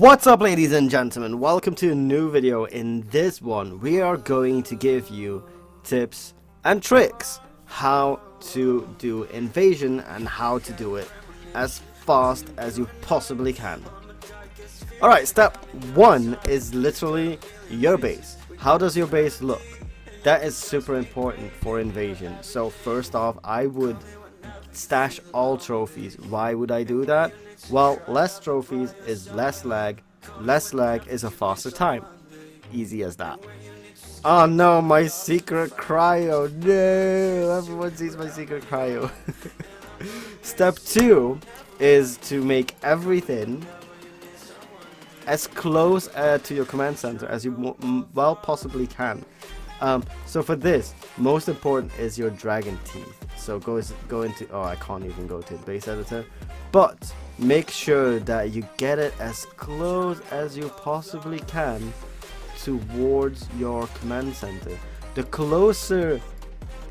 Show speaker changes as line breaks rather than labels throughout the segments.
What's up, ladies and gentlemen? Welcome to a new video. In this one we are going to give you tips and tricks how to do invasion and how to do it as fast as you possibly can. Alright, step 1 is literally your base. How does your base look? That is super important for invasion. So first off, I would stash all trophies. Why would I do that? Well, less trophies is less lag is a faster time. Easy as that. Oh no, my secret cryo. No, everyone sees my secret cryo. Step 2 is to make everything as close to your command center as you well possibly can. So for this, most important is your dragon teeth. So go into, oh, I can't even go to the base editor, but make sure that you get it as close as you possibly can towards your command center. The closer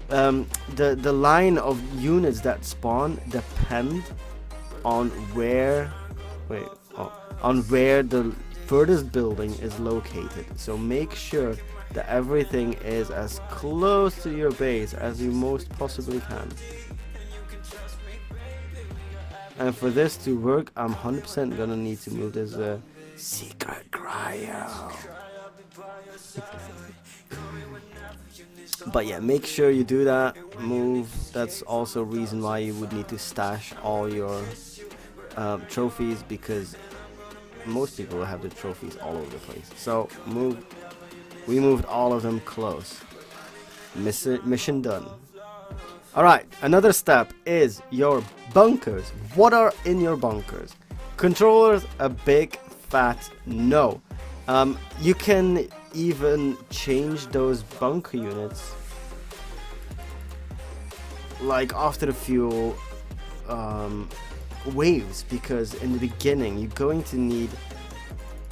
the line of units that spawn depend on where the furthest building is located. So make sure that everything is as close to your base as you most possibly can. And for this to work, I'm 100% gonna need to move this secret cryo. But yeah, make sure you do that move. That's also a reason why you would need to stash all your trophies, because most people have the trophies all over the place. So we moved all of them close. Mission done. Alright, another step is your bunkers. What are in your bunkers? Controllers, a big fat no. You can even change those bunker units like after a few waves, because in the beginning you're going to need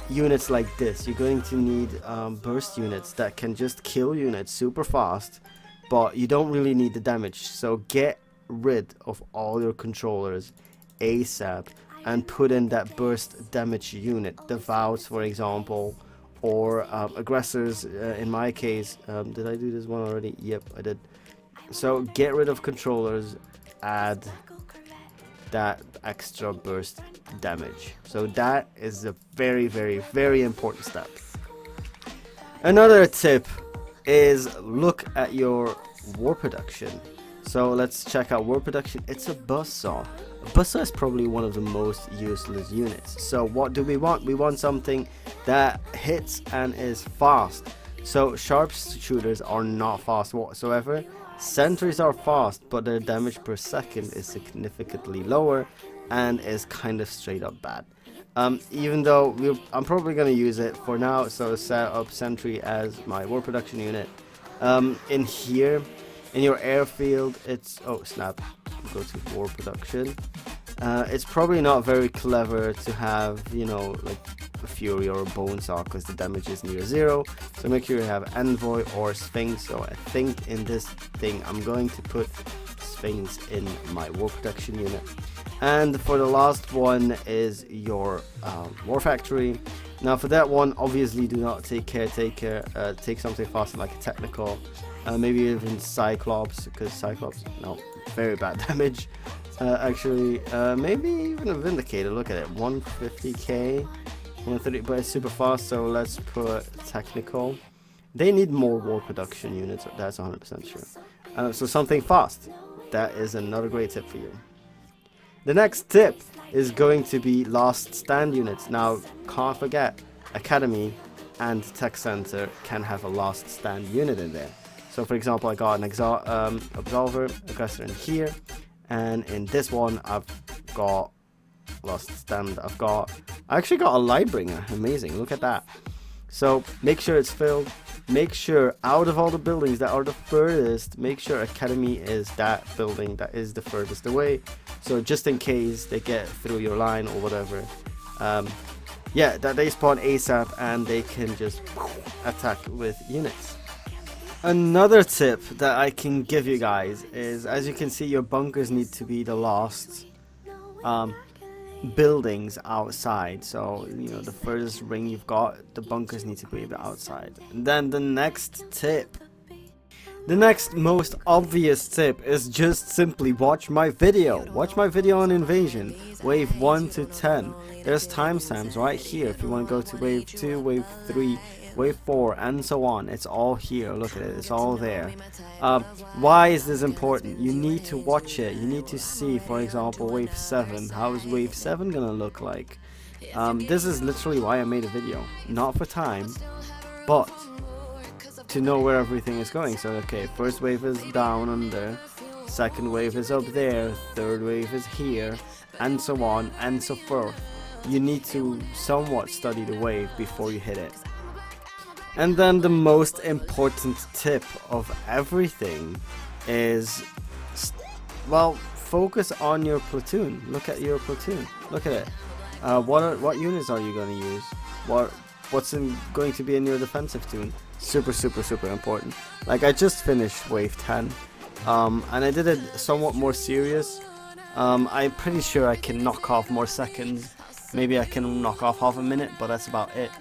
units like this. You're going to need burst units that can just kill units super fast, but you don't really need the damage. So get rid of all your controllers ASAP and put in that burst damage unit, the Vows for example, or aggressors. In my case, did I do this one already? Yep, I did. So get rid of controllers, add that extra burst damage. So that is a very, very, very important step. Another tip is look at your war production. So let's check out war production. It's a buzzsaw. A buzzsaw is probably one of the most useless units. So what do we want? We want something that hits and is fast. So sharpshooters are not fast whatsoever. Sentries are fast, but their damage per second is significantly lower and is kind of straight up bad. Even though I'm probably going to use it for now, so set up sentry as my war production unit. In here, in your airfield, it's, oh snap, go to war production. It's probably not very clever to have, you know, like a Fury or a Bonesaw, because the damage is near zero. So make sure you have Envoy or Sphinx. So I think in this thing I'm going to put Sphinx in my war production unit. And for the last one is your war factory. Now for that one, obviously do not take caretaker. Take something faster like a technical, maybe even Cyclops, because Cyclops, no, very bad damage. Actually, maybe even a Vindicator. Look at it, 150k, 130, but it's super fast. So let's put technical. They need more war production units, that's 100% sure. So something fast. That is another great tip for you. The next tip is going to be last stand units. Now, can't forget, Academy and Tech Center can have a last stand unit in there. So for example, I got an Absolver, Aggressor in here, and in this one I've got last stand. I actually got a Lightbringer. Amazing, look at that. So make sure it's filled. Make sure out of all the buildings that are the furthest, make sure Academy is that building that is the furthest away. So just in case they get through your line or whatever, yeah, that they spawn ASAP and they can just attack with units. Another tip that I can give you guys is, as you can see, your bunkers need to be the last. buildings outside. So you know, the furthest ring you've got, the bunkers need to be outside. And then the next tip, the next most obvious tip is just simply watch my video. Watch my video on invasion, wave 1 to 10. There's timestamps right here if you want to go to wave 2, wave 3, wave 4, and so on. It's all here. Look at it, it's all there. Why is this important? You need to watch it. You need to see, for example, wave 7. How is wave 7 gonna look like? This is literally why I made a video. Not for time, but to know where everything is going. So okay, first wave is down under, second wave is up there, third wave is here, and so on and so forth. You need to somewhat study the wave before you hit it. And then the most important tip of everything is, well, focus on your platoon. Look at your platoon. Look at it. What units are you going to use? What's going to be in your defensive tune? Super important. Like, I just finished wave 10, and I did it somewhat more serious. I'm pretty sure I can knock off more seconds. Maybe I can knock off half a minute, but that's about it.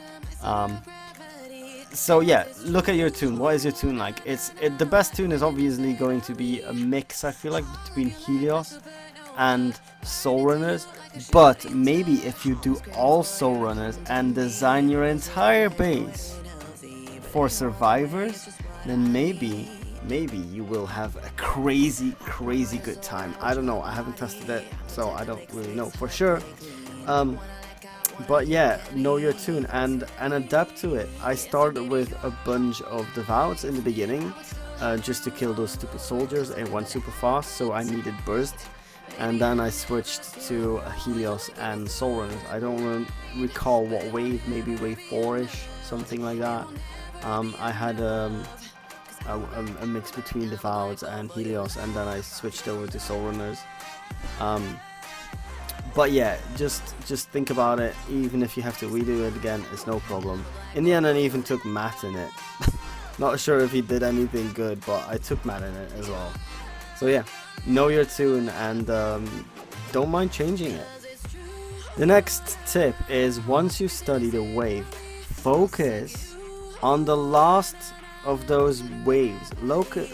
So yeah, look at your tune. What is your tune like? The best tune is obviously going to be a mix, I feel like, between Helios and Soul Runners. But maybe if you do all Soul Runners and design your entire base for survivors, then maybe you will have a crazy good time. I don't know, I haven't tested it, so I don't really know for sure. But yeah, know your tune and adapt to it. I started with a bunch of Devouts in the beginning, just to kill those stupid soldiers. It went super fast, so I needed burst. And then I switched to Helios and Soul Runners. I don't recall what wave, maybe wave 4-ish, something like that. I had a mix between Devouts and Helios, and then I switched over to Soul Runners. But yeah, just think about it. Even if you have to redo it again, it's no problem. In the end, I even took Matt in it. Not sure if he did anything good, but I took Matt in it as well. So yeah, know your tune and don't mind changing it. The next tip is, once you study the wave, focus on the last of those waves.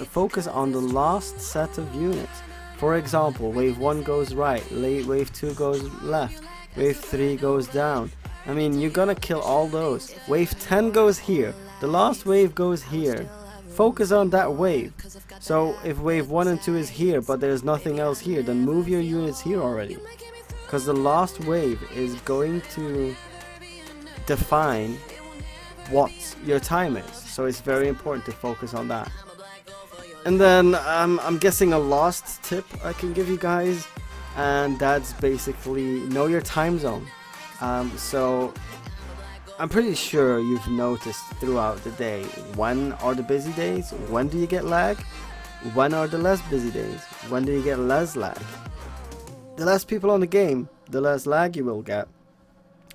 Focus on the last set of units. For example, wave 1 goes right, wave 2 goes left, wave 3 goes down. I mean, you're gonna kill all those. Wave 10 goes here, the last wave goes here. Focus on that wave. So if wave 1 and 2 is here, but there's nothing else here, then move your units here already. Because the last wave is going to define what your time is. So it's very important to focus on that. And then I'm guessing a last tip I can give you guys, and that's basically know your time zone. So I'm pretty sure you've noticed throughout the day, when are the busy days, when do you get lag, when are the less busy days, when do you get less lag. The less people on the game, the less lag you will get.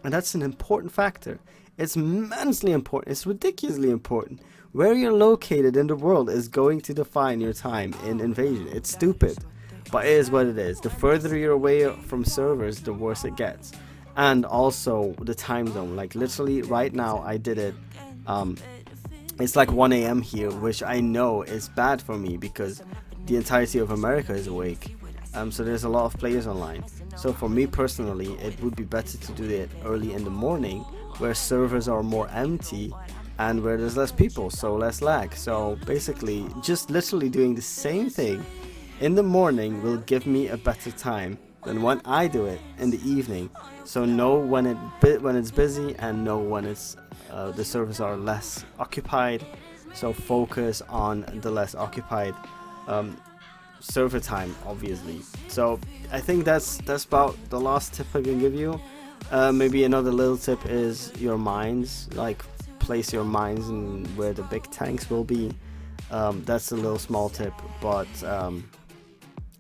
And that's an important factor. It's immensely important. It's ridiculously important. Where you're located in the world is going to define your time in invasion. It's stupid, but it is what it is. The further you're away from servers, the worse it gets. And also the time zone. Like literally right now I did it. It's like 1 AM here, which I know is bad for me because the entirety of America is awake. So there's a lot of players online. So for me personally, it would be better to do it early in the morning, where servers are more empty and where there's less people, so less lag. So basically, just literally doing the same thing in the morning will give me a better time than when I do it in the evening. So know when it's busy and know when it's the servers are less occupied. So focus on the less occupied server time, obviously. So I think that's about the last tip I can give you. Maybe another little tip is your mines. Like, place your mines in where the big tanks will be. That's a little small tip, but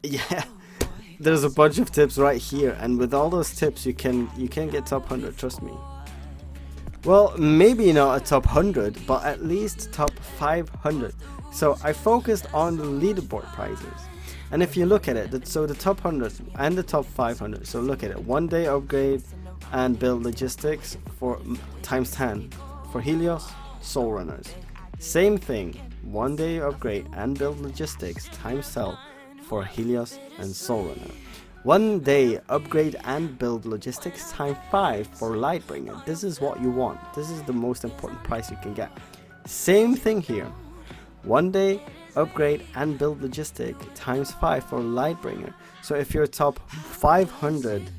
yeah, there's a bunch of tips right here, and with all those tips you can get top 100, trust me. Well, maybe not a top 100, but at least top 500. So I focused on the leaderboard prizes, And if you look at it, so the top 100 and the top 500, so look at it, 1 day upgrade and build logistics for times 10 for Helios, Soul Runners. Same thing, 1 day upgrade and build logistics times 12 for Helios and Soul Runner. 1 day upgrade and build logistics times 5 for Lightbringer. This is what you want. This is the most important price you can get. Same thing here. 1 day upgrade and build logistic times 5 for Lightbringer. So if you're top 500,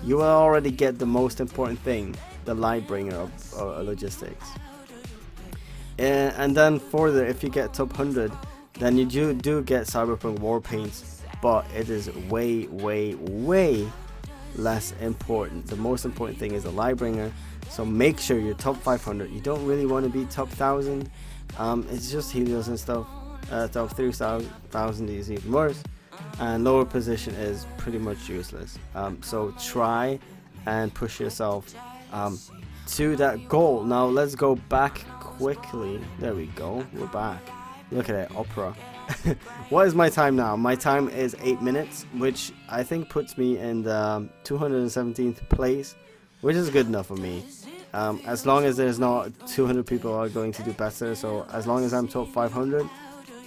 you will already get the most important thing, the Lightbringer of logistics. And then further, if you get top 100, then you do get Cyberpunk War Paints, but it is way less important. The most important thing is the Lightbringer. So make sure you're top 500. You don't really want to be top 1000. It's just Helios and stuff. Top 3000 is even worse, and lower position is pretty much useless. So try and push yourself to that goal. Now let's go back quickly. There we go, we're back. Look at it, Opera. What is my time now? My time is 8 minutes, which I think puts me in the 217th place, which is good enough for me. As long as there's not 200 people are going to do better, so as long as I'm top 500,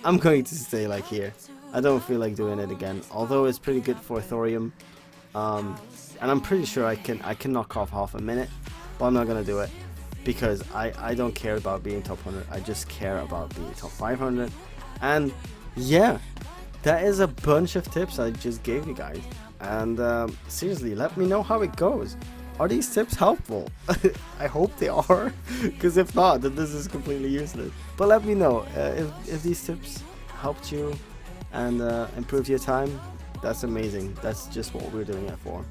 I'm going to stay like here. I don't feel like doing it again, although it's pretty good for thorium, and I'm pretty sure I can knock off half a minute, but I'm not gonna do it because I don't care about being top 100. I just care about being top 500. And yeah, that is a bunch of tips I just gave you guys, and seriously, let me know how it goes. Are these tips helpful? I hope they are, because if not, then this is completely useless. But let me know if these tips helped you and improved your time. That's amazing. That's just what we're doing it for.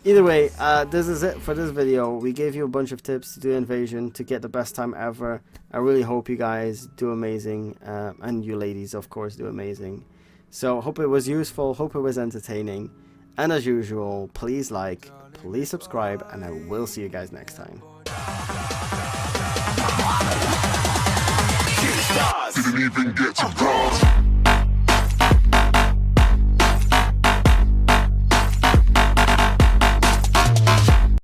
Either way, this is it for this video. We gave you a bunch of tips to do Invasion to get the best time ever. I really hope you guys do amazing, and you ladies, of course, do amazing. So hope it was useful, hope it was entertaining, and as usual, please like, please subscribe, and I will see you guys next time.
Didn't even get to run.